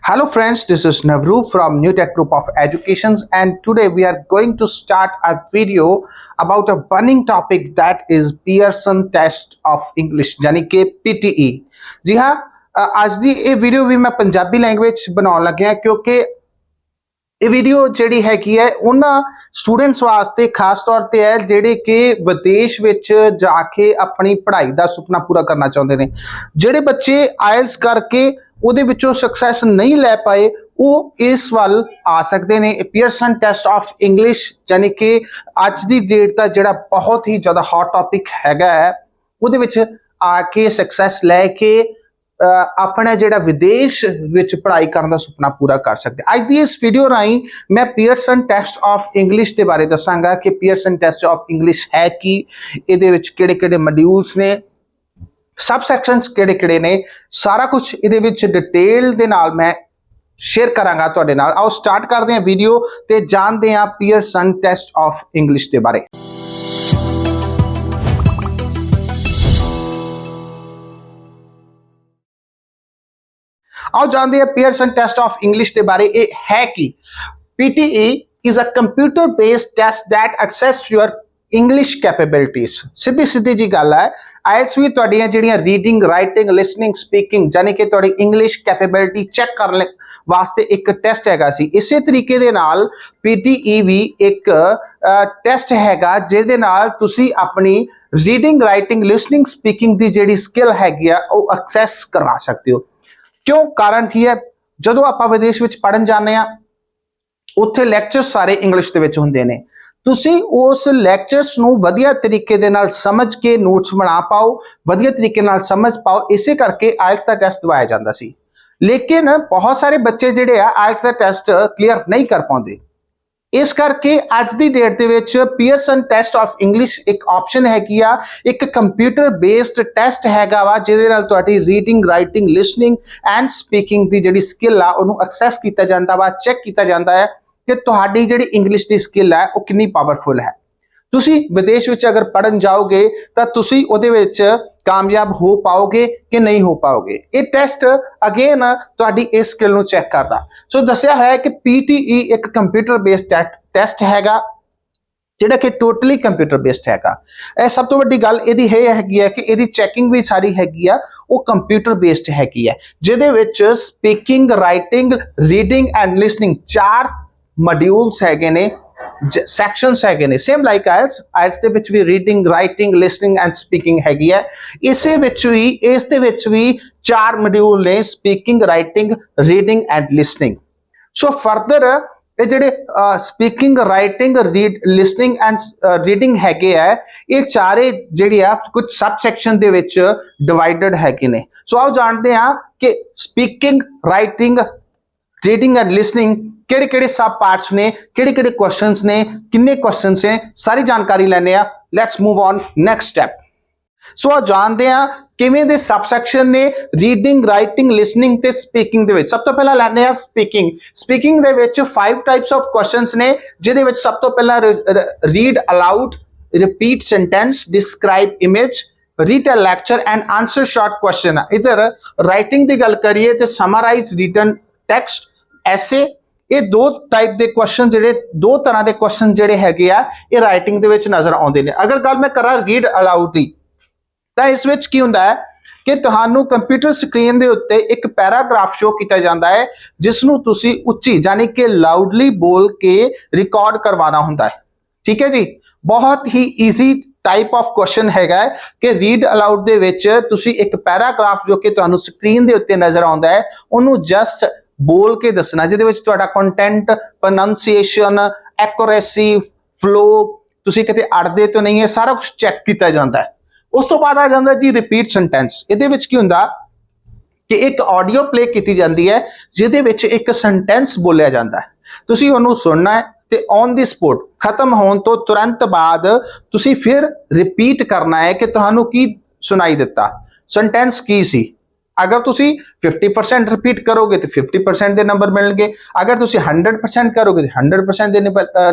Hello friends, this is Navru from New Tech Group of Educations, and today we are going to start a video about a burning topic that is Pearson Test of English यानी कि PTE। जी हाँ, आज ਦੀ ਇਹ video ਵੀ ਮੈਂ Punjabi language ਬਣਾਉਣ ਲੱਗਿਆ ਕਿਉਂਕਿ ਇਹ ਵੀਡੀਓ ਜਿਹੜੀ ਹੈਗੀ ਹੈ ਉਹਨਾਂ ਸਟੂਡੈਂਟਸ ਵਾਸਤੇ ਖਾਸ ਤੌਰ ਤੇ ਹੈ ਜਿਹੜੇ ਕਿ ਵਿਦੇਸ਼ ਵਿੱਚ ਜਾ ਕੇ ਆਪਣੀ ਪੜ੍ਹਾਈ ਦਾ ਸੁਪਨਾ ਪੂਰਾ ਕਰਨਾ ਚਾਹੁੰਦੇ ਨੇ। ਜਿਹੜੇ ਬੱਚੇ ਆਇਲਸ ਕਰਕੇ ਉਹਦੇ ਵਿੱਚੋਂ ਸਕਸੈਸ ਨਹੀਂ ਲੈ ਪਾਏ ਉਹ ਇਸ ਵੱਲ ਆ ਸਕਦੇ ਨੇ। ਪੀਅਰਸਨ ਟੈਸਟ ਆਫ ਇੰਗਲਿਸ਼ ਯਾਨੀ ਕਿ ਅੱਜ ਦੀ ਡੇਟ ਦਾ ਜਿਹੜਾ ਬਹੁਤ ਹੀ ਜ਼ਿਆਦਾ ਹੌਟ ਟੌਪਿਕ ਹੈਗਾ ਹੈ ਉਹਦੇ ਵਿੱਚ ਆ ਕੇ ਸਕਸੈਸ ਲੈ ਕੇ अपना जिहड़ा विदेश विच पढ़ाई करने का सुपना पूरा कर सकते। अज की इस वीडियो राही मैं पीयरसन टेस्ट ऑफ इंग्लिश के बारे दसांगा कि पीयरसन टेस्ट ऑफ इंग्लिश है कि इहदे विच किहड़े-किहड़े मॉड्यूल्स ने, सब सैक्शनस किहड़े-किहड़े ने, सारा कुछ इहदे विच डिटेल दे नाल मैं शेयर करांगा तुहाडे नाल। आओ स्टार्ट करते हैं वीडियो ते जानते हैं पीयरसन टेस्ट ऑफ इंग्लिश के बारे। आओ जानते हैं पीयरसन टेस्ट ऑफ इंग्लिश के बारे। ये है कि PTE is a computer based test that assess your English capabilities. सीधी सीधी जी गल है, आयल्स भी तुहाडियां जिहड़ियां रीडिंग, राइटिंग, लिसनिंग, स्पीकिंग यानी कि तुहाडी इंग्लिश कैपेबिलिटी चेक करने वास्ते एक टेस्ट हैगा सी। इसे तरीके दे नाल PTE भी एक टेस्ट हैगा जिहदे नाल तुसी अपनी रीडिंग, राइटिंग, लिसनिंग, स्पीकिंग दी जिहड़ी स्किल हैगी आ वो एक्सैस करवा सकते हो। क्यों? कारण की है, जो आप विदेश में पढ़न जाने उत्थे लैक्चर्स सारे इंग्लिश के विच हुंदे ने। तुसी उस लैक्चर्स नूं वधिया तरीके दे नाल समझ के नोट्स बना पाओ, वधिया तरीके नाल समझ पाओ, इसे करके आइल्स का टेस्ट दवाया जाता सी। लेकिन बहुत सारे बच्चे जिहड़े आ आइल्स का टेस्ट क्लीयर नहीं कर पाउंदे। इस करके अज की डेट दे विच पीयरसन टेस्ट ऑफ इंग्लिश एक ऑप्शन हैगी आ, एक कंप्यूटर बेस्ड टेस्ट हैगा वा जिहदे नाल तुहाडी reading, writing, listening and speaking दी जिहड़ी स्किल आ उहनूं एक्सैस कीता जांदा वा, चेक कीता जांदा है कि तुहाडी जिहड़ी इंग्लिश दी स्किल है वो कितनी पावरफुल है। तुसी विदेश विच अगर पढ़न जाओगे तो तुसी उहदे विच कामयाब हो पाओगे कि नहीं हो पाओगे। ये टेस्ट अगेन तुहाडी इस स्किल नूं चेक करदा। सो दस्सिया है कि PTE एक कंप्यूटर बेस्ड टेस्ट हैगा जिहड़ा कि टोटली कंप्यूटर बेस्ड हैगा। ਇਹ ਸਭ ਤੋਂ ਵੱਡੀ ਗੱਲ ਇਹਦੀ ਇਹ ਹੈਗੀ ਹੈ ਕਿ ਇਹਦੀ ਚੈਕਿੰਗ ਵੀ ਸਾਰੀ ਹੈਗੀ ਆ ਉਹ ਕੰਪਿਊਟਰ ਬੇਸਡ ਹੈਗੀ ਹੈ ਜਿਹਦੇ ਵਿੱਚ speaking, writing, reading and listening ਚਾਰ ਮੋਡਿਊਲਸ ਹੈਗੇ ਨੇ, ਸੈਕਸ਼ਨਸ ਹੈਗੇ ਨੇ। ਸੇਮ ਲਾਈਕ ਆਇਲਸ ਦੇ ਵਿੱਚ ਵੀ reading, writing, listening and speaking ਹੈਗੀ ਹੈ। ਇਸੇ ਵਿੱਚ ਵੀ ਇਸ ਦੇ ਵਿੱਚ ਵੀ ਚਾਰ ਮੋਡਿਊਲ ਨੇ, speaking, writing, reading and listening. So further ਇਹ ਜਿਹੜੇ speaking, writing, listening and reading ਹੈਗੇ ਆ ਇਹ ਚਾਰੇ ਜਿਹੜੇ ਆ ਕੁਝ ਸਬ ਸੈਕਸ਼ਨ ਦੇ ਵਿੱਚ ਡਿਵਾਈਡਡ ਹੈਗੇ ਨੇ। ਸੋ ਆਓ ਜਾਣਦੇ ਆ ਕਿ speaking, writing, reading and listening किहड़े किहड़े सब पार्ट्स ने, किहड़े किहड़े क्वेश्चंस ने, किन्ने क्वेश्चंस हैं, सारी जानकारी लैने आ। Let's move on next step. So आ जानते हैं किवें दे सब सैक्शन ने रीडिंग, राइटिंग, लिसनिंग ते स्पीकिंग दे विच। सब तो पहला लैने आ स्पीकिंग। स्पीकिंग दे विच 5 टाइप्स ऑफ क्वेश्चंस ने जिहदे विच सब तो पहला read aloud, repeat sentence, describe image, retell lecture and answer short question. इधर राइटिंग की गल करिए तो समराइज रिटन टेक्स्ट, ऐसे ये दो टाइप के क्वेश्चन जिहड़े दो तरह के क्वेश्चन जिहड़े हैगे आ ये राइटिंग दे विच नजर आउंदे ने। अगर गल मैं करा रीड अलाउड दी तां इस विच की हुंदा है कि तुहानू कंप्यूटर स्क्रीन दे उत्ते एक पैराग्राफ शो किया जाता है जिसनू तुसी उच्ची यानी कि लाउडली बोल के रिकॉर्ड करवाना हुंदा है। ठीक है जी, बहुत ही ईजी टाइप ऑफ क्वेश्चन हैगा कि रीड अलाउड दे विच तुसी एक पैराग्राफ जो कि तुहानू स्क्रीन दे उत्ते नजर आउंदा है उहनू जस्ट बोल के दसना जिहदे विच तुहाडा कंटेंट, प्रोनाउंसिएशन, एक्यूरेसी, फ्लो, तुसी किते अड़दे तो नहीं है, सारा कुछ चेक किया जाता है। उस तो बाद आ जाता जी रिपीट सेंटेंस। इहदे विच की हुंदा कि एक ऑडियो प्ले की जाती है जिहदे विच एक सेंटेंस बोलिया जाता है, तुसी उहनू सुनना है ते ऑन द स्पॉट खत्म होने तो तुरंत बाद तुसी फिर रिपीट करना है कि तुहानू की सुनाई दिता, सेंटेंस की सी। अगर तुसी 50% रिपीट करोगे तो 50% के नंबर मिलेंगे, अगर तुसी 100% करोगे तो 100% के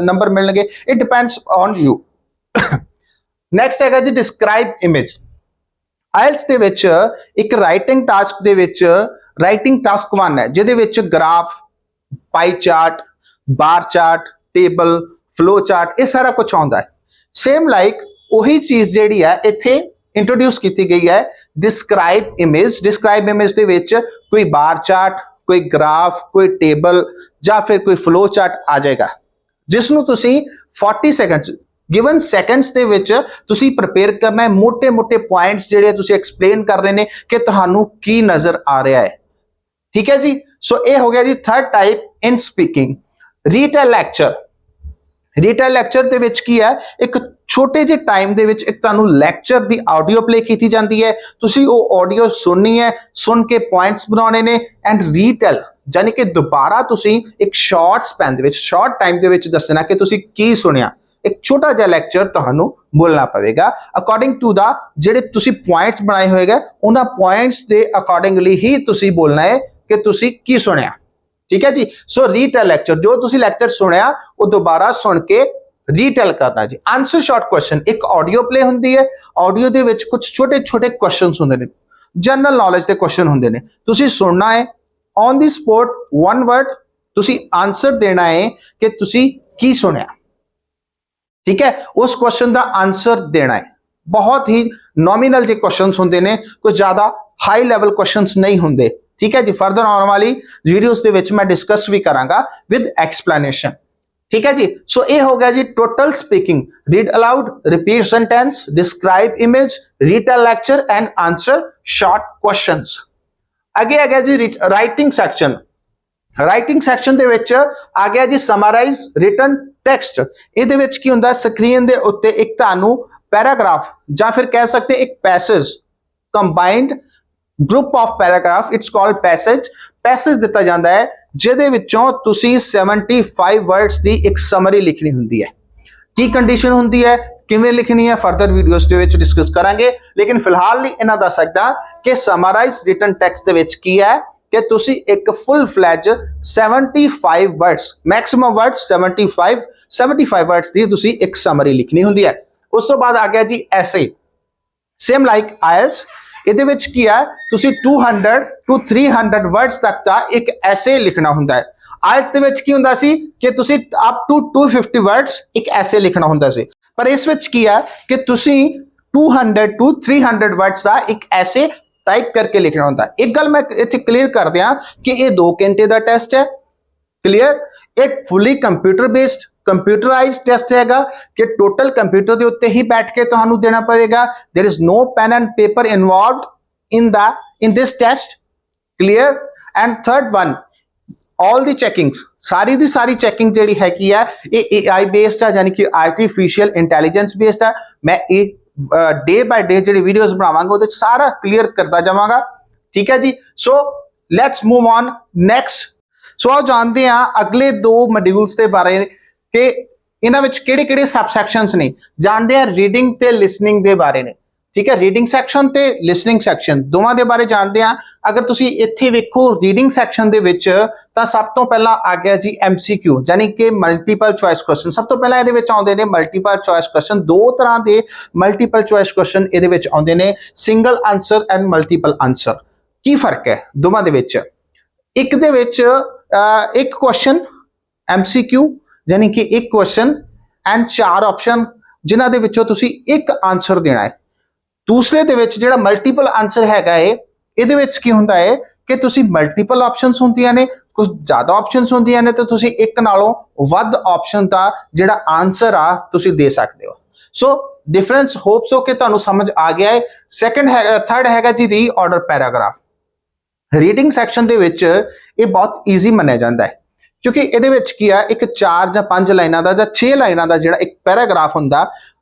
नंबर मिलेंगे। It depends on you. Next है जी डिस्क्राइब इमेज। आइल्स दे विच एक राइटिंग टास्क दे विच ਰਾਈਟਿੰਗ ਟਾਸਕ 1 ਹੈ ਜਿਹਦੇ ਵਿੱਚ ਗ੍ਰਾਫ, ਪਾਈ ਚਾਰਟ, ਬਾਰ ਚਾਰਟ, ਟੇਬਲ, ਫਲੋ ਚਾਰਟ ਇਹ ਸਾਰਾ ਕੁਝ ਆਉਂਦਾ ਹੈ। ਸੇਮ ਲਾਈਕ ਉਹੀ ਚੀਜ਼ ਜਿਹੜੀ ਹੈ ਇੱਥੇ ਇੰਟਰੋਡਿਊਸ ਕੀਤੀ ਗਈ ਹੈ ਡਿਸਕ੍ਰਾਈਬ ਇਮੇਜ। ਡਿਸਕ੍ਰਾਈਬ ਇਮੇਜ ਦੇ ਵਿੱਚ ਕੋਈ ਬਾਰ ਚਾਰਟ, ਕੋਈ ਗ੍ਰਾਫ, ਕੋਈ ਟੇਬਲ ਜਾਂ ਫਿਰ ਕੋਈ ਫਲੋ ਚਾਰਟ ਆ ਜਾਏਗਾ ਜਿਸ ਨੂੰ ਤੁਸੀਂ 40 ਸੈਕਿੰਡਸ ਗਿਵਨ ਸੈਕਿੰਡਸ ਦੇ ਵਿੱਚ ਤੁਸੀਂ ਪ੍ਰਪੇਅਰ ਕਰਨਾ ਹੈ। ਮੋٹے ਪੁਆਇੰਟਸ ਜਿਹੜੇ ਤੁਸੀਂ ਐਕਸਪਲੇਨ ਕਰ ਰਹੇ ਨੇ ਕਿ ਤੁਹਾਨੂੰ ਕੀ ਨਜ਼ਰ ਆ ਰਿਹਾ ਹੈ। ਠੀਕ ਹੈ ਜੀ। ਸੋ ਇਹ ਹੋ ਗਿਆ ਜੀ third type in speaking. Retell lecture. Retell lecture ਦੇ ਵਿੱਚ ਕੀ ਹੈ, ਇੱਕ ਛੋਟੇ ਜਿਹੇ ਟਾਈਮ ਦੇ ਵਿੱਚ ਇੱਕ ਤੁਹਾਨੂੰ ਲੈਕਚਰ ਦੀ ਆਡੀਓ ਪਲੇ ਕੀਤੀ ਜਾਂਦੀ ਹੈ, ਤੁਸੀਂ ਉਹ ਆਡੀਓ ਸੁਣਨੀ ਹੈ, ਸੁਣ ਕੇ ਪੁਆਇੰਟਸ ਬਣਾਉਣੇ ਨੇ ਐਂਡ ਰੀਟੇਲ ਯਾਨੀ ਕਿ ਦੁਬਾਰਾ ਤੁਸੀਂ ਇੱਕ ਸ਼ਾਰਟ ਸਪੈਨ ਦੇ ਵਿੱਚ, ਸ਼ਾਰਟ ਟਾਈਮ ਦੇ ਵਿੱਚ ਦੱਸਣਾ ਕਿ ਤੁਸੀਂ ਕੀ ਸੁਣਿਆ। ਇੱਕ ਛੋਟਾ ਜਿਹਾ ਲੈਕਚਰ ਤੁਹਾਨੂੰ ਬੋਲਣਾ ਪਵੇਗਾ ਅਕੋਰਡਿੰਗ ਟੂ ਦਾ ਜਿਹੜੇ ਤੁਸੀਂ ਪੁਆਇੰਟਸ ਬਣਾਏ ਹੋਏਗਾ ਉਹਨਾਂ ਪੁਆਇੰਟਸ ਦੇ ਅਕੋਰਡਿੰਗਲੀ ਹੀ ਤੁਸੀਂ ਬੋਲਣਾ ਹੈ ਕਿ ਤੁਸੀਂ ਕੀ ਸੁਣਿਆ। ਠੀਕ ਹੈ ਜੀ। ਸੋ ਰੀਟੇਲ ਲੈਕਚਰ, ਜੋ ਤੁਸੀਂ ਲੈਕਚਰ ਸੁਣਿਆ ਉਹ ਦੁਬਾਰਾ ਸੁਣ ਕੇ ਰੀਟੇਲ ਕਰਨਾ ਜੀ। ਆਨਸਰ ਸ਼ਾਰਟ ਕੁਐਸਚਨ, ਇੱਕ ਆਡੀਓ ਪਲੇ ਹੁੰਦੀ ਹੈ, ਆਡੀਓ ਦੇ ਵਿੱਚ ਕੁਝ ਛੋਟੇ ਕੁਐਸਚਨਸ ਹੁੰਦੇ ਨੇ, ਜਨਰਲ ਨੌਲੇਜ ਦੇ ਕੁਐਸਚਨ ਹੁੰਦੇ ਨੇ, ਤੁਸੀਂ ਸੁਣਨਾ ਹੈ on the spot one word ਤੁਸੀਂ ਆਨਸਰ ਦੇਣਾ ਹੈ ਕਿ ਤੁਸੀਂ ਕੀ ਸੁਣਿਆ। ਠੀਕ ਹੈ, ਉਸ ਕੁਐਸਚਨ ਦਾ ਆਨਸਰ ਦੇਣਾ ਹੈ। ਬਹੁਤ ਹੀ ਨੋਮੀਨਲ ਜਿਹੇ ਕੁਐਸਚਨਸ ਹੁੰਦੇ ਨੇ, ਕੁਝ ਜ਼ਿਆਦਾ ਹਾਈ ਲੈਵਲ ਕੁਐਸਚਨਸ ਨਹੀਂ ਹੁੰਦੇ। ਠੀਕ ਹੈ ਜੀ। ਫਰਦਰ ਆਉਣ ਵਾਲੀ ਵੀਡੀਓਜ਼ ਦੇ ਵਿੱਚ ਮੈਂ ਡਿਸਕਸ ਵੀ ਕਰਾਂਗਾ ਵਿਦ ਐਕਸਪਲੇਨੇਸ਼ਨ। ਠੀਕ ਹੈ ਜੀ। ਸੋ ਇਹ ਹੋ ਗਿਆ ਜੀ total speaking, read aloud, repeat sentence, describe image, retell lecture and answer short questions. ਅੱਗੇ ਆ ਗਿਆ ਜੀ ਰਾਈਟਿੰਗ ਸੈਕਸ਼ਨ। ਰਾਈਟਿੰਗ ਸੈਕਸ਼ਨ ਦੇ ਵਿੱਚ ਆ ਗਿਆ ਜੀ ਸਮਰਾਈਜ਼ ਰਿਟਨ ਟੈਕਸਟ। ਇਹਦੇ ਵਿੱਚ ਕੀ ਹੁੰਦਾ, ਸਕਰੀਨ ਦੇ ਉੱਤੇ ਇੱਕ ਤੁਹਾਨੂੰ ਪੈਰਾਗ੍ਰਾਫ ਜਾਂ ਫਿਰ ਕਹਿ ਸਕਦੇ ਇੱਕ passage, combined group of paragraph, it's called passage ਦਿੱਤਾ ਜਾਂਦਾ ਹੈ ਜਿਹਦੇ ਵਿੱਚੋਂ ਤੁਸੀਂ 75 ਵਰਡਸ ਦੀ ਇੱਕ ਸਮਰੀ ਲਿਖਣੀ ਹੁੰਦੀ ਹੈ। ਕੀ ਕੰਡੀਸ਼ਨ ਹੁੰਦੀ ਹੈ, ਕਿਵੇਂ ਲਿਖਣੀ ਹੈ, ਫਰਦਰ ਵੀਡੀਓਜ਼ ਦੇ ਵਿੱਚ ਡਿਸਕਸ ਕਰਾਂਗੇ। ਲੇਕਿਨ ਫਿਲਹਾਲ ਲਈ ਇਹਨਾਂ ਦੱਸ ਸਕਦਾ ਕਿ ਸਮਰਾਈਜ਼ ਰਿਟਨ ਟੈਕਸਟ ਦੇ ਵਿੱਚ ਕੀ ਹੈ ਕਿ ਤੁਸੀਂ ਇੱਕ ਫੁੱਲ ਫਲੈਜ 75 ਵਰਡਸ, ਮੈਕਸਿਮਮ ਵਰਡਸ 75 ਵਰਡਸ ਦੀ ਤੁਸੀਂ ਇੱਕ ਸਮਰੀ ਲਿਖਣੀ ਹੁੰਦੀ ਹੈ। ਉਸ ਤੋਂ ਬਾਅਦ ਆ ਗਿਆ ਜੀ ਐਸੇ। ਸੇਮ ਲਾਈਕ ਆਇਲਸ, ਇਹਦੇ ਵਿੱਚ ਕੀ ਹੈ, ਤੁਸੀਂ 200 to 300 ਵਰਡਸ ਤੱਕ ਦਾ ਇੱਕ ਐਸੇ ਲਿਖਣਾ ਹੁੰਦਾ ਹੈ। ਆਇਲਸ ਦੇ ਵਿੱਚ ਕੀ ਹੁੰਦਾ ਸੀ ਕਿ ਤੁਸੀਂ ਅਪ ਟੂ 250 ਵਰਡਸ ਇੱਕ ਐਸੇ ਲਿਖਣਾ ਹੁੰਦਾ ਸੀ, ਪਰ ਇਸ ਵਿੱਚ ਕੀ ਹੈ ਕਿ ਤੁਸੀਂ 200 to 300 ਵਰਡਸ ਦਾ ਇੱਕ ਐਸੇ ਟਾਈਪ ਕਰਕੇ ਲਿਖਣਾ ਹੁੰਦਾ। ਇੱਕ ਗੱਲ ਮੈਂ ਇੱਥੇ ਕਲੀਅਰ ਕਰ ਦਿਆਂ ਕਿ ਇਹ 2 ਘੰਟੇ ਦਾ ਟੈਸਟ ਹੈ। ਕਲੀਅਰ, ਇਹ ਫੁੱਲੀ ਕੰਪਿਊਟਰ ਬੇਸਡ ਕੰਪਿਊਟਰਾਈਜ਼ਡ ਟੈਸਟ ਹੈਗਾ ਕਿ ਟੋਟਲ ਕੰਪਿਊਟਰ ਦੇ ਉੱਤੇ ਹੀ ਬੈਠ ਕੇ ਤੁਹਾਨੂੰ ਦੇਣਾ ਪਵੇਗਾ। There is no pen and paper involved in this test। clear। and third one, all the checkings, sorry the sorry checking ਜਿਹੜੀ ਹੈਗੀ ਆ ਇਹ AI ਬੇਸਡ ਹੈ, ਯਾਨੀ ਕਿ ਆਰਟੀਫੀਸ਼ੀਅਲ ਇੰਟੈਲੀਜੈਂਸ ਬੇਸਡ ਹੈ। ਮੈਂ ਇਹ ਡੇ ਬਾय ਡੇ ਜਿਹੜੀ ਵੀਡੀਓਜ਼ ਬਣਾਵਾਂਗਾ ਉਹਦੇ ਵਿੱਚ ਸਾਰਾ ਕਲੀਅਰ ਕਰਦਾ ਜਾਵਾਂਗਾ। ਠੀਕ ਹੈ ਜੀ। So let's move on next. So ਆਓ ਜਾਣਦੇ ਹਾਂ ਅਗਲੇ 2 ਮੋਡਿਊਲਸ ਦੇ ਬਾਰੇ ਕਿ ਇਹਨਾਂ ਵਿੱਚ ਕਿਹੜੇ ਸਬ ਸੈਕਸ਼ਨਸ ਨੇ। ਜਾਣਦੇ ਹਾਂ ਰੀਡਿੰਗ ਤੇ ਲਿਸਨਿੰਗ ਦੇ ਬਾਰੇ ਨੇ। ਠੀਕ ਹੈ, ਰੀਡਿੰਗ ਸੈਕਸ਼ਨ ਤੇ ਲਿਸਨਿੰਗ ਸੈਕਸ਼ਨ ਦੋਵਾਂ ਦੇ ਬਾਰੇ ਜਾਣਦੇ ਹਾਂ। ਅਗਰ ਤੁਸੀਂ ਇੱਥੇ ਵੇਖੋ ਰੀਡਿੰਗ ਸੈਕਸ਼ਨ ਦੇ ਵਿੱਚ ਤਾਂ ਸਭ ਤੋਂ ਪਹਿਲਾਂ ਆ ਗਿਆ ਜੀ MCQ ਯਾਨੀ ਕਿ ਮਲਟੀਪਲ ਚੁਆਇਸ ਕੁਐਸਚਨ। ਸਭ ਤੋਂ ਪਹਿਲਾਂ ਇਹਦੇ ਵਿੱਚ ਆਉਂਦੇ ਨੇ ਮਲਟੀਪਲ ਚੁਆਇਸ ਕੁਐਸਚਨ। 2 ਤਰ੍ਹਾਂ ਦੇ ਮਲਟੀਪਲ ਚੁਆਇਸ ਕੁਐਸਚਨ ਇਹਦੇ ਵਿੱਚ ਆਉਂਦੇ ਨੇ, single answer and multiple answer. ਕੀ ਫਰਕ ਹੈ ਦੋਵਾਂ ਦੇ ਵਿੱਚ? ਇੱਕ ਦੇ ਵਿੱਚ ਇੱਕ ਕੁਐਸਚਨ MCQ ਯਾਨੀ ਕਿ ਇੱਕ ਕੁਐਸਚਨ ਐਂਡ 4 ਆਪਸ਼ਨ ਜਿਨ੍ਹਾਂ ਦੇ ਵਿੱਚੋਂ ਤੁਸੀਂ ਇੱਕ ਆਨਸਰ ਦੇਣਾ ਹੈ। ਦੂਸਰੇ ਦੇ ਵਿੱਚ ਜਿਹੜਾ ਮਲਟੀਪਲ ਆਨਸਰ ਹੈਗਾ ਏ, ਇਹਦੇ ਵਿੱਚ ਕੀ ਹੁੰਦਾ ਹੈ ਕਿ ਤੁਸੀਂ ਮਲਟੀਪਲ ਆਪਸ਼ਨਸ ਹੁੰਦੀਆਂ ਨੇ, ਕੁਝ ਜ਼ਿਆਦਾ ਆਪਸ਼ਨਸ ਹੁੰਦੀਆਂ ਨੇ ਤੇ ਤੁਸੀਂ ਇੱਕ ਨਾਲੋਂ ਵੱਧ ਆਪਸ਼ਨ ਦਾ ਜਿਹੜਾ ਆਨਸਰ ਆ ਤੁਸੀਂ ਦੇ ਸਕਦੇ ਹੋ। ਸੋ ਡਿਫਰੈਂਸ ਹੋਪ ਸੋ ਕਿ ਤੁਹਾਨੂੰ ਸਮਝ ਆ ਗਿਆ ਹੈ। ਥਰਡ ਹੈਗਾ ਜੀ ਰੀਆਰਡਰ ਪੈਰਾਗ੍ਰਾਫ। ਰੀਡਿੰਗ ਸੈਕਸ਼ਨ ਦੇ ਵਿੱਚ ਇਹ ਬਹੁਤ ਈਜ਼ੀ ਮੰਨਿਆ ਜਾਂਦਾ ਹੈ ਕਿਉਂਕਿ ਇਹਦੇ ਵਿੱਚ ਕੀ ਆ, ਇੱਕ 4 ਜਾਂ 5 ਲਾਈਨਾਂ ਦਾ ਜਾਂ 6 ਲਾਈਨਾਂ ਦਾ ਜਿਹੜਾ ਇੱਕ ਪੈਰਾਗ੍ਰਾਫ ਹੁੰਦਾ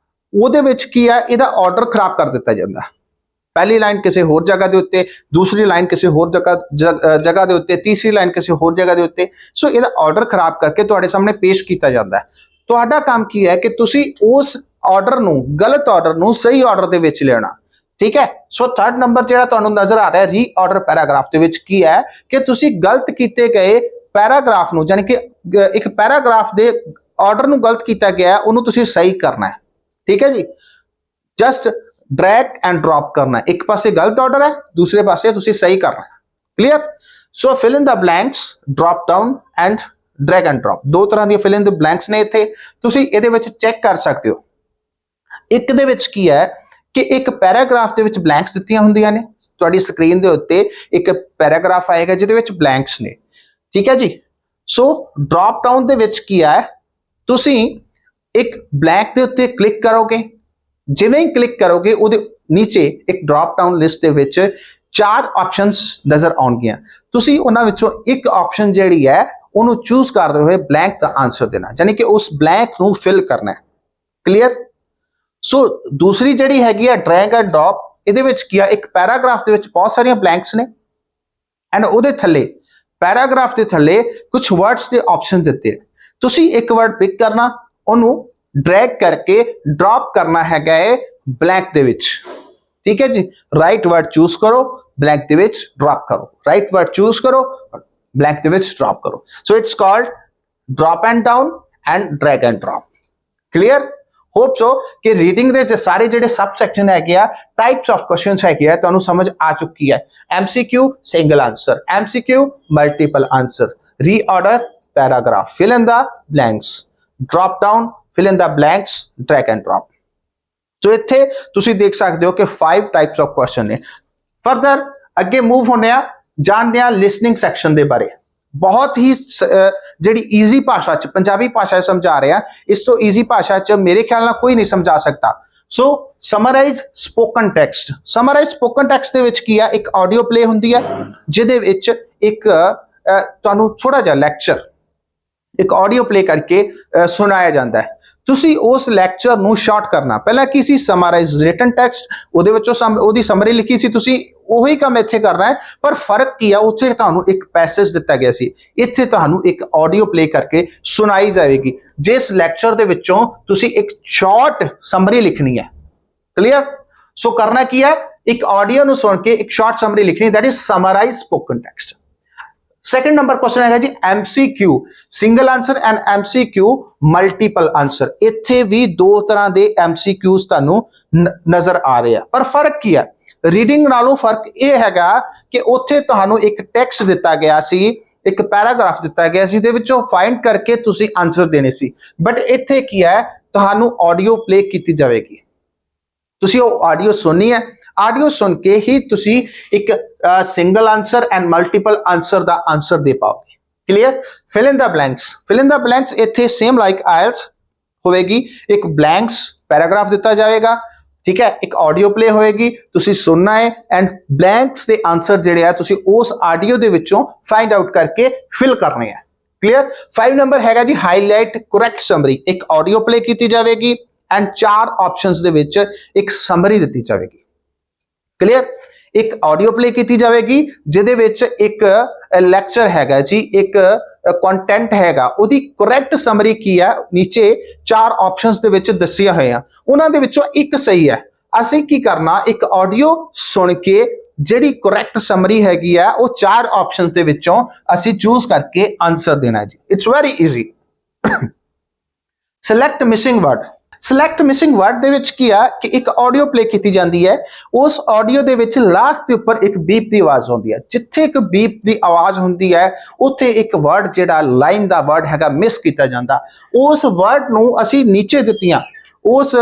ਉਹਦੇ ਵਿੱਚ ਕੀ ਆ, ਇਹਦਾ ਆਰਡਰ ਖਰਾਬ ਕਰ ਦਿੱਤਾ ਜਾਂਦਾ। ਪਹਿਲੀ ਲਾਈਨ ਕਿਸੇ ਹੋਰ ਜਗ੍ਹਾ ਦੇ ਉੱਤੇ, ਦੂਸਰੀ ਲਾਈਨ ਕਿਸੇ ਹੋਰ ਜਗ੍ਹਾ ਦੇ ਉੱਤੇ, ਤੀਸਰੀ ਲਾਈਨ ਕਿਸੇ ਹੋਰ ਜਗ੍ਹਾ ਦੇ ਉੱਤੇ। ਸੋ ਇਹਦਾ ਆਰਡਰ ਖਰਾਬ ਕਰਕੇ ਤੁਹਾਡੇ ਸਾਹਮਣੇ ਪੇਸ਼ ਕੀਤਾ ਜਾਂਦਾ ਹੈ। ਤੁਹਾਡਾ ਕੰਮ ਕੀ ਹੈ ਕਿ ਤੁਸੀਂ ਉਸ ਆਰਡਰ ਨੂੰ, ਗਲਤ ਆਰਡਰ ਨੂੰ ਸਹੀ ਆਰਡਰ ਦੇ ਵਿੱਚ ਲਿਆਉਣਾ। ਠੀਕ ਹੈ। ਸੋ ਥਰਡ ਨੰਬਰ ਜਿਹੜਾ ਤੁਹਾਨੂੰ ਨਜ਼ਰ ਆ ਰਿਹਾ ਰੀਆਰਡਰ ਪੈਰਾਗ੍ਰਾਫ ਦੇ ਵਿੱਚ ਕੀ ਹੈ ਕਿ ਤੁਸੀਂ ਗਲਤ ਕੀਤੇ ਗਏ ਪੈਰਾਗ੍ਰਾਫ ਨੂੰ, ਯਾਨੀ ਕਿ ਇੱਕ ਪੈਰਾਗ੍ਰਾਫ ਦੇ ਆਰਡਰ ਨੂੰ ਗਲਤ ਕੀਤਾ ਗਿਆ ਉਹਨੂੰ ਤੁਸੀਂ ਸਹੀ ਕਰਨਾ ਹੈ। ਠੀਕ ਹੈ ਜੀ। ਜਸਟ ਡਰੈਗ ਐਂਡ ਡ੍ਰੌਪ ਕਰਨਾ ਹੈ। ਇੱਕ ਪਾਸੇ ਗਲਤ ਆਰਡਰ ਹੈ, ਦੂਸਰੇ ਪਾਸੇ ਤੁਸੀਂ ਸਹੀ ਕਰਨਾ ਹੈ। Clear. So fill in the blanks, drop down and drag and drop, ਦੋ ਤਰ੍ਹਾਂ ਦੀਆਂ ਫਿਲ ਇਨ ਦ ਬਲੈਂਕਸ ਨੇ ਇੱਥੇ, ਤੁਸੀਂ ਇਹਦੇ ਵਿੱਚ ਚੈੱਕ ਕਰ ਸਕਦੇ ਹੋ। ਇੱਕ ਦੇ ਵਿੱਚ ਕੀ ਹੈ ਕਿ ਇੱਕ ਪੈਰਾਗ੍ਰਾਫ ਦੇ ਵਿੱਚ ਬਲੈਂਕਸ ਦਿੱਤੀਆਂ ਹੁੰਦੀਆਂ ਨੇ, ਤੁਹਾਡੀ ਸਕਰੀਨ ਦੇ ਉੱਤੇ ਇੱਕ ਪੈਰਾਗ੍ਰਾਫ ਆਏਗਾ ਜਿਹਦੇ ਵਿੱਚ ਬਲੈਂਕਸ ਨੇ, ਠੀਕ ਹੈ ਜੀ। ਸੋ ਡ੍ਰੌਪ ਡਾਊਨ ਦੇ ਵਿੱਚ ਕੀ ਹੈ, ਤੁਸੀਂ ਇੱਕ ਬਲੈਂਕ ਦੇ ਉੱਤੇ ਕਲਿੱਕ ਕਰੋਗੇ, ਜਿਵੇਂ ਹੀ ਕਲਿੱਕ ਕਰੋਗੇ ਉਹਦੇ ਨੀਚੇ ਇੱਕ ਡ੍ਰੌਪ ਡਾਊਨ ਲਿਸਟ ਦੇ ਵਿੱਚ 4 ਆਪਸ਼ਨਸ ਨਜ਼ਰ ਆਉਣਗੀਆਂ, ਤੁਸੀਂ ਉਹਨਾਂ ਵਿੱਚੋਂ ਇੱਕ ਆਪਸ਼ਨ ਜਿਹੜੀ ਹੈ ਉਹਨੂੰ ਚੂਜ਼ ਕਰਦੇ ਹੋਏ ਬਲੈਂਕ ਦਾ ਆਨਸਰ ਦੇਣਾ, ਯਾਨੀ ਕਿ ਉਸ ਬਲੈਂਕ ਨੂੰ ਫਿਲ ਕਰਨਾ ਹੈ। ਕਲੀਅਰ। ਸੋ ਦੂਸਰੀ ਜਿਹੜੀ ਹੈਗੀ ਆ ਡਰੈਗ ਐਂਡ ਡ੍ਰੌਪ, ਇਹਦੇ ਵਿੱਚ ਕੀ ਆ, ਇੱਕ ਪੈਰਾਗ੍ਰਾਫ ਦੇ ਵਿੱਚ ਬਹੁਤ ਸਾਰੀਆਂ ਬਲੈਂਕਸ ਨੇ ਐਂਡ ਉਹਦੇ ਥੱਲੇ ਪੈਰਾਗ੍ਰਾਫ ਦੇ ਥੱਲੇ ਕੁਝ ਵਰਡਸ ਦੇ ਆਪਸ਼ਨ ਦਿੱਤੇ ਨੇ, ਤੁਸੀਂ ਇੱਕ ਵਰਡ ਪਿਕ ਕਰਨਾ, ਉਹਨੂੰ ਡਰੈਗ ਕਰਕੇ ਡ੍ਰੌਪ ਕਰਨਾ ਹੈਗਾ ਹੈ ਬਲੈਂਕ ਦੇ ਵਿੱਚ, ਠੀਕ ਹੈ ਜੀ। ਰਾਈਟ ਵਰਡ ਚੂਜ਼ ਕਰੋ, ਬਲੈਂਕ ਦੇ ਵਿੱਚ ਡ੍ਰੌਪ ਕਰੋ, ਰਾਈਟ ਵਰਡ ਚੂਜ਼ ਕਰੋ, ਬਲੈਂਕ ਦੇ ਵਿੱਚ ਡ੍ਰੌਪ ਕਰੋ। So it's called drop and down and drag and drop. Clear. Hope so ਕਿ ਰੀਡਿੰਗ ਦੇ ਸਾਰੇ ਜਿਹੜੇ ਸਬ ਸੈਕਸ਼ਨ ਹੈਗੇ ਆ, ਟਾਈਪਸ ਆਫ ਕੁਐਸਚਨਸ ਹੈਗੇ ਆ, ਤੁਹਾਨੂੰ ਸਮਝ ਆ ਚੁੱਕੀ ਹੈ। MCQ single answer, MCQ multiple answer, reorder paragraph, fill in the blanks, drop down, fill in the blanks, drag and drop. So ਇੱਥੇ ਤੁਸੀਂ ਦੇਖ ਸਕਦੇ ਹੋ ਕਿ 5 ਟਾਈਪਸ ਆਫ ਕੁਐਸਚਨ ਨੇ। ਫਰਦਰ ਅੱਗੇ ਮੂਵ ਹੋਣੇ ਆ, ਜਾਣਦੇ ਆ ਲਿਸਨਿੰਗ ਸੈਕਸ਼ਨ ਦੇ ਬਾਰੇ। ਬਹੁਤ ਹੀ ਜਿਹੜੀ ਈਜ਼ੀ ਭਾਸ਼ਾ ਚ ਪੰਜਾਬੀ ਭਾਸ਼ਾ ਸਮਝਾ ਰਿਹਾ, ਇਸ ਤੋਂ ਈਜ਼ੀ ਭਾਸ਼ਾ ਚ ਮੇਰੇ ਖਿਆਲ ਨਾਲ ਕੋਈ ਨਹੀਂ ਸਮਝਾ ਸਕਦਾ। So summarize spoken text. Summarize spoken text ਦੇ ਵਿੱਚ ਕੀ ਆ, ਇੱਕ ਆਡੀਓ ਪਲੇ ਹੁੰਦੀ ਹੈ ਜਿਹਦੇ ਵਿੱਚ ਇੱਕ ਤੁਹਾਨੂੰ ਥੋੜਾ ਜਿਹਾ ਲੈਕਚਰ ਇੱਕ ਆਡੀਓ ਪਲੇ ਕਰਕੇ ਸੁਣਾਇਆ ਜਾਂਦਾ ਹੈ। ਤੁਸੀਂ ਉਸ ਲੈਕਚਰ ਨੂੰ ਸ਼ਾਰਟ ਕਰਨਾ। ਪਹਿਲਾਂ ਕੀ ਸੀ, ਸਮਰਾਈਜ਼ ਰਿਟਨ ਟੈਕਸਟ, ਉਹਦੇ ਵਿੱਚੋਂ ਉਹਦੀ ਸਮਰੀ ਲਿਖੀ ਸੀ, ਤੁਸੀਂ ਉਹੀ ਕੰਮ ਇੱਥੇ ਕਰਨਾ ਹੈ, ਪਰ ਫਰਕ ਕੀ ਆ, ਉੱਥੇ ਤੁਹਾਨੂੰ ਇੱਕ ਪੈਸੇਜ ਦਿੱਤਾ ਗਿਆ ਸੀ, ਇੱਥੇ ਤੁਹਾਨੂੰ ਇੱਕ ਆਡੀਓ ਪਲੇ ਕਰਕੇ ਸੁਣਾਈ ਜਾਵੇਗੀ, ਜਿਸ ਲੈਕਚਰ ਦੇ ਵਿੱਚੋਂ ਤੁਸੀਂ ਇੱਕ ਸ਼ਾਰਟ ਸਮਰੀ ਲਿਖਣੀ ਹੈ। ਕਲੀਅਰ। ਸੋ ਕਰਨਾ ਕੀ ਹੈ, ਇੱਕ ਆਡੀਓ ਨੂੰ ਸੁਣ ਕੇ ਇੱਕ ਸ਼ਾਰਟ ਸਮਰੀ ਲਿਖਣੀ, that is summarise spoken text. Second number question ਹੈਗਾ ਜੀ MCQ single answer and MCQ multiple answer. ਇੱਥੇ ਵੀ ਦੋ ਤਰ੍ਹਾਂ ਦੇ MCQs ਤੁਹਾਨੂੰ ਨਜ਼ਰ ਆ ਰਹੇ ਆ, ਪਰ ਫਰਕ ਕੀ ਹੈ, ਰੀਡਿੰਗ ਨਾਲੋਂ ਫਰਕ ਇਹ ਹੈਗਾ ਕਿ ਉੱਥੇ ਤੁਹਾਨੂੰ ਇੱਕ ਟੈਕਸਟ ਦਿੱਤਾ ਗਿਆ ਸੀ, ਇੱਕ ਪੈਰਾਗ੍ਰਾਫ ਦਿੱਤਾ ਗਿਆ ਸੀ, ਜਿਹਦੇ ਵਿੱਚੋਂ ਫਾਈਂਡ ਕਰਕੇ ਤੁਸੀਂ ਆਨਸਰ ਦੇਣੇ ਸੀ, ਬਟ ਇੱਥੇ ਕੀ ਹੈ, ਤੁਹਾਨੂੰ ਆਡੀਓ ਪਲੇ ਕੀਤੀ ਜਾਵੇਗੀ, ਤੁਸੀਂ ਉਹ ਆਡੀਓ ਸੁਣਨੀ ਹੈ, ਆਡੀਓ ਸੁਣ ਕੇ ਹੀ ਤੁਸੀਂ ਇੱਕ single answer and multiple answer the answer ਦੇ ਪਾਓਗੇ। Clear. Fill in the blanks. Fill in the blanks ਇੱਥੇ ਸੇਮ ਲਾਈਕ ਆਇਲਸ ਹੋਵੇਗੀ, ਇੱਕ ਬਲੈਂਕਸ ਪੈਰਾਗ੍ਰਾਫ ਦਿੱਤਾ ਜਾਏਗਾ, ਠੀਕ ਹੈ, ਇੱਕ ਆਡੀਓ ਪਲੇ ਹੋਏਗੀ, ਤੁਸੀਂ ਸੁਣਨਾ ਹੈ ਐਂਡ ਬਲੈਂਕਸ ਦੇ ਆਂਸਰ ਜਿਹੜੇ ਆ ਤੁਸੀਂ ਉਸ ਆਡੀਓ ਦੇ ਵਿੱਚੋਂ ਫਾਈਂਡ ਆਊਟ ਕਰਕੇ ਫਿਲ ਕਰਨੇ ਆ। ਕਲੀਅਰ। 5 ਨੰਬਰ ਹੈਗਾ ਜੀ ਹਾਈਲਾਈਟ ਕਰੈਕਟ ਸਮਰੀ। ਇੱਕ ਆਡੀਓ ਪਲੇ ਕੀਤੀ ਜਾਵੇਗੀ ਐਂਡ 4 ਆਪਸ਼ਨਸ ਦੇ ਵਿੱਚ ਇੱਕ ਸਮਰੀ ਦਿੱਤੀ ਜਾਵੇਗੀ। ਕਲੀਅਰ। ਇੱਕ ਆਡੀਓ ਪਲੇ ਕੀਤੀ ਜਾਵੇਗੀ ਜਿਹਦੇ ਵਿੱਚ ਇੱਕ ਲੈਕਚਰ ਹੈਗਾ ਜੀ, ਇੱਕ ਕੰਟੈਂਟ ਹੈਗਾ, ਉਹਦੀ ਕਰੈਕਟ ਸਮਰੀ ਕੀ ਹੈ, ਨੀਚੇ 4 ਆਪਸ਼ਨਸ ਦੇ ਵਿੱਚ ਦੱਸੀਆਂ ਹੋਈਆਂ, ਉਹਨਾਂ ਦੇ ਵਿੱਚੋਂ ਇੱਕ ਸਹੀ ਹੈ। ਅਸੀਂ ਕੀ ਕਰਨਾ, ਇੱਕ ਆਡੀਓ ਸੁਣ ਕੇ ਜਿਹੜੀ ਕਰੈਕਟ ਸਮਰੀ ਹੈਗੀ ਆ ਉਹ 4 ਆਪਸ਼ਨਸ ਦੇ ਵਿੱਚੋਂ ਅਸੀਂ ਚੂਜ਼ ਕਰਕੇ ਆਨਸਰ ਦੇਣਾ ਜੀ। It's very easy. Select missing word. Select missing word ਦੇ ਵਿੱਚ ਕੀ ਆ ਕਿ ਇੱਕ ਆਡੀਓ ਪਲੇ ਕੀਤੀ ਜਾਂਦੀ ਹੈ, ਉਸ ਆਡੀਓ ਦੇ ਵਿੱਚ ਲਾਸਟ ਦੇ ਉੱਪਰ ਇੱਕ ਬੀਪ ਦੀ ਆਵਾਜ਼ ਹੁੰਦੀ ਹੈ, ਜਿੱਥੇ ਇੱਕ ਬੀਪ ਦੀ ਆਵਾਜ਼ ਹੁੰਦੀ ਹੈ ਉੱਥੇ ਇੱਕ ਵਰਡ ਜਿਹੜਾ ਲਾਈਨ ਦਾ ਵਰਡ ਹੈਗਾ ਮਿਸ ਕੀਤਾ ਜਾਂਦਾ। ਉਸ ਵਰਡ ਨੂੰ ਅਸੀਂ ਨੀਚੇ ਦਿੱਤੀਆਂ, ਉਸ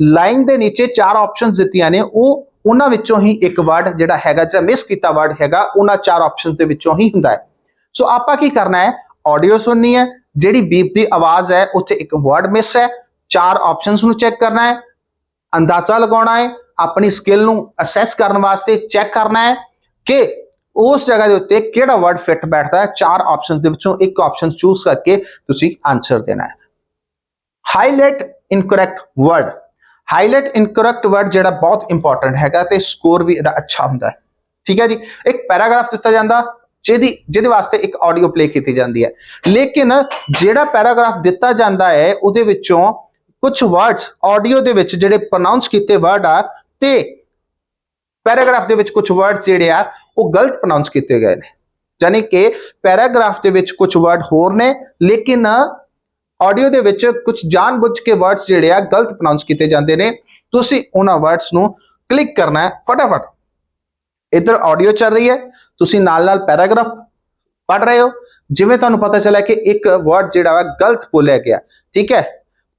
ਲਾਈਨ ਦੇ ਨੀਚੇ 4 ਆਪਸ਼ਨਸ ਦਿੱਤੀਆਂ ਨੇ, ਉਹ ਉਹਨਾਂ ਵਿੱਚੋਂ ਹੀ ਇੱਕ ਵਰਡ ਜਿਹੜਾ ਹੈਗਾ, ਜਿਹੜਾ ਮਿਸ ਕੀਤਾ ਵਰਡ ਹੈਗਾ, ਉਹਨਾਂ 4 ਆਪਸ਼ਨਸ ਦੇ ਵਿੱਚੋਂ ਹੀ ਹੁੰਦਾ ਹੈ। ਸੋ ਆਪਾਂ ਕੀ ਕਰਨਾ ਹੈ, ਆਡੀਓ ਸੁਣਨੀ ਹੈ, ਜਿਹੜੀ ਬੀਪ ਦੀ ਆਵਾਜ਼ ਹੈ ਉੱਥੇ ਇੱਕ ਵਰਡ ਮਿਸ ਹੈ, 4 ਆਪਸ਼ਨਸ ਨੂੰ ਚੈੱਕ ਕਰਨਾ ਹੈ, ਅੰਦਾਜ਼ਾ ਲਗਾਉਣਾ ਹੈ, ਆਪਣੀ ਸਕਿੱਲ ਨੂੰ ਅਸੈਸ ਕਰਨ ਵਾਸਤੇ ਚੈੱਕ ਕਰਨਾ ਹੈ ਕਿ ਉਸ ਜਗ੍ਹਾ ਦੇ ਉੱਤੇ ਕਿਹੜਾ ਵਰਡ ਫਿੱਟ ਬੈਠਦਾ ਹੈ। 4 ਆਪਸ਼ਨਸ ਦੇ ਵਿੱਚੋਂ ਇੱਕ ਆਪਸ਼ਨ ਚੂਜ਼ ਕਰਕੇ ਤੁਸੀਂ ਆਨਸਰ ਦੇਣਾ ਹੈ। Highlight incorrect word. Highlight incorrect word ਜਿਹੜਾ ਬਹੁਤ ਇੰਪੋਰਟੈਂਟ ਹੈਗਾ ਤੇ ਸਕੋਰ ਵੀ ਇਹਦਾ ਅੱਛਾ ਹੁੰਦਾ ਹੈ, ਠੀਕ ਹੈ ਜੀ। ਇੱਕ ਪੈਰਾਗ੍ਰਾਫ ਦਿੱਤਾ ਜਾਂਦਾ ਜਿਹਦੇ ਵਾਸਤੇ ਇੱਕ ਆਡੀਓ ਪਲੇ ਕੀਤੀ ਜਾਂਦੀ ਹੈ, ਲੇਕਿਨ ਜਿਹੜਾ ਪੈਰਾਗ੍ਰਾਫ ਦਿੱਤਾ ਜਾਂਦਾ ਹੈ ਉਹਦੇ ਵਿੱਚੋਂ ਕੁਝ ਵਰਡਸ ਆਡੀਓ ਦੇ ਵਿੱਚ ਜਿਹੜੇ ਪ੍ਰੋਨਾਂਸ ਕੀਤੇ ਵਰਡ ਆ ਤੇ ਪੈਰਾਗ੍ਰਾਫ ਦੇ ਵਿੱਚ ਕੁਝ ਵਰਡਸ ਜਿਹੜੇ ਆ ਉਹ ਗਲਤ ਪ੍ਰੋਨਾਂਸ ਕੀਤੇ ਗਏ ਨੇ, ਯਾਨੀ ਕਿ ਪੈਰਾਗ੍ਰਾਫ ਦੇ ਵਿੱਚ ਕੁਝ ਵਰਡ ਹੋਰ ਨੇ ਲੇਕਿਨ ਆਡੀਓ ਦੇ ਵਿੱਚ ਕੁਝ ਜਾਣਬੁੱਝ ਕੇ ਵਰਡਸ ਜਿਹੜੇ ਆ ਗਲਤ ਪ੍ਰੋਨਾਂਸ ਕੀਤੇ ਜਾਂਦੇ ਨੇ। ਤੁਸੀਂ ਉਹਨਾਂ ਵਰਡਸ ਨੂੰ ਕਲਿੱਕ ਕਰਨਾ ਹੈ ਫਟਾਫਟ। ਇੱਧਰ ਆਡੀਓ ਚੱਲ ਰਹੀ ਹੈ, ਤੁਸੀਂ ਨਾਲ ਪੈਰਾਗ੍ਰਾਫ पढ़ रहे हो, जिवें तुहानूं पता चला कि एक वर्ड जिहड़ा वा गलत बोलिया गया, ठीक है,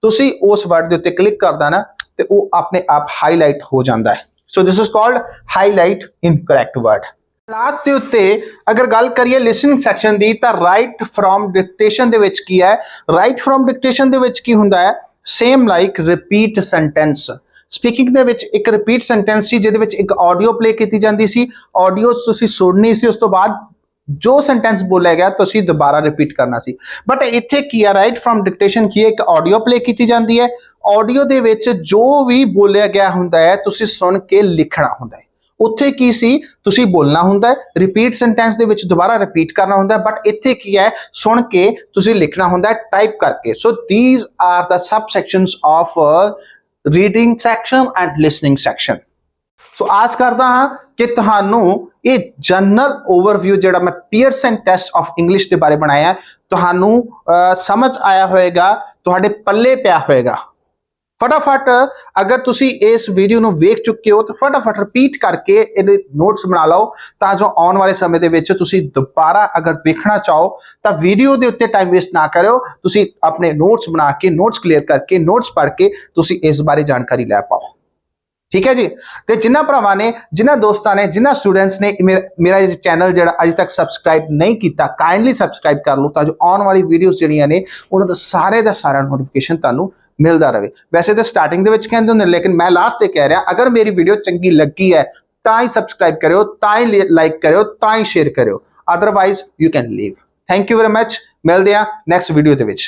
तुसी उस वर्ड के उत्ते क्लिक कर देना ते वो अपने आप हाईलाइट हो जाता है। So this is called highlight incorrect word. Last के उत्ते अगर गल करिए लिसनिंग सैक्शन की, तो राइट फ्रॉम डिक्टेशन दे विच की है, राइट फ्रॉम डिक्टेशन दे विच की हुंदा है, same like repeat sentence. Speaking दे विच एक रिपीट सेंटेंस सी जिहदे विच एक ऑडियो प्ले की जाती सी, ऑडियो तुसीं सुननी सी, उस तो बाद जो सेंटेंस बोलिया गया तुसीं दोबारा रिपीट करना सी। बट इत्थे की है राइट फ्रॉम डिक्टेशन की एक ऑडियो प्ले की जाती है, ऑडियो दे विच जो भी बोलिया गया हुंदा है तुसीं सुन के लिखना हुंदा है। उत्थे की सी तुसीं बोलना हुंदा है, रिपीट सेंटेंस दे विच दोबारा रिपीट करना हुंदा है, बट इत्थे की है सुन के तुसीं लिखना हुंदा है टाइप करके। So these are the sub sections of reading section and listening section. So आस करता हाँ कि तुहानू ये जनरल ओवरव्यू जिहड़ा मैं पियरसन टेस्ट ऑफ इंग्लिश के बारे बनाया तुहानू समझ आया होएगा, तुहाडे पल्ले पिया होएगा। फटाफट अगर तुसी इस वीडियो नू वेख चुके हो तो फटाफट रिपीट करके इहदे नोट्स बना लो, तां जो आने वाले समय दे विच तुसी दोबारा अगर देखना चाहो तो वीडियो दे उत्ते टाइम वेस्ट ना करो, तुसी अपने नोट्स बना के नोट्स क्लीयर करके नोट्स पढ़ के तुसी इस बारे जानकारी लै पाओ। ठीक है जी। तो जिन्होंने भरावां ने, जिन्होंने दोस्तों ने, जिन्होंने स्टूडेंट्स ने मेरा चैनल जो अज तक सबसक्राइब नहीं किया, काइंडली सबसक्राइब कर लो, ताकि आने वाली वीडियोस जिहड़ियां ने उन्होंने सारे का सारा नोटिफिकेशन तुहानूं मिलता रहे। वैसे तो स्टार्टिंग के कहते होंगे, लेकिन मैं लास्ट ते कह रहा, अगर मेरी वीडियो चंगी लगी है तो ही सबसक्राइब करो, तो ही लाइक करो, तो ही शेयर करो, otherwise you can leave. Thank you very much, मिलते हैं नैक्सट वीडियो दे विच।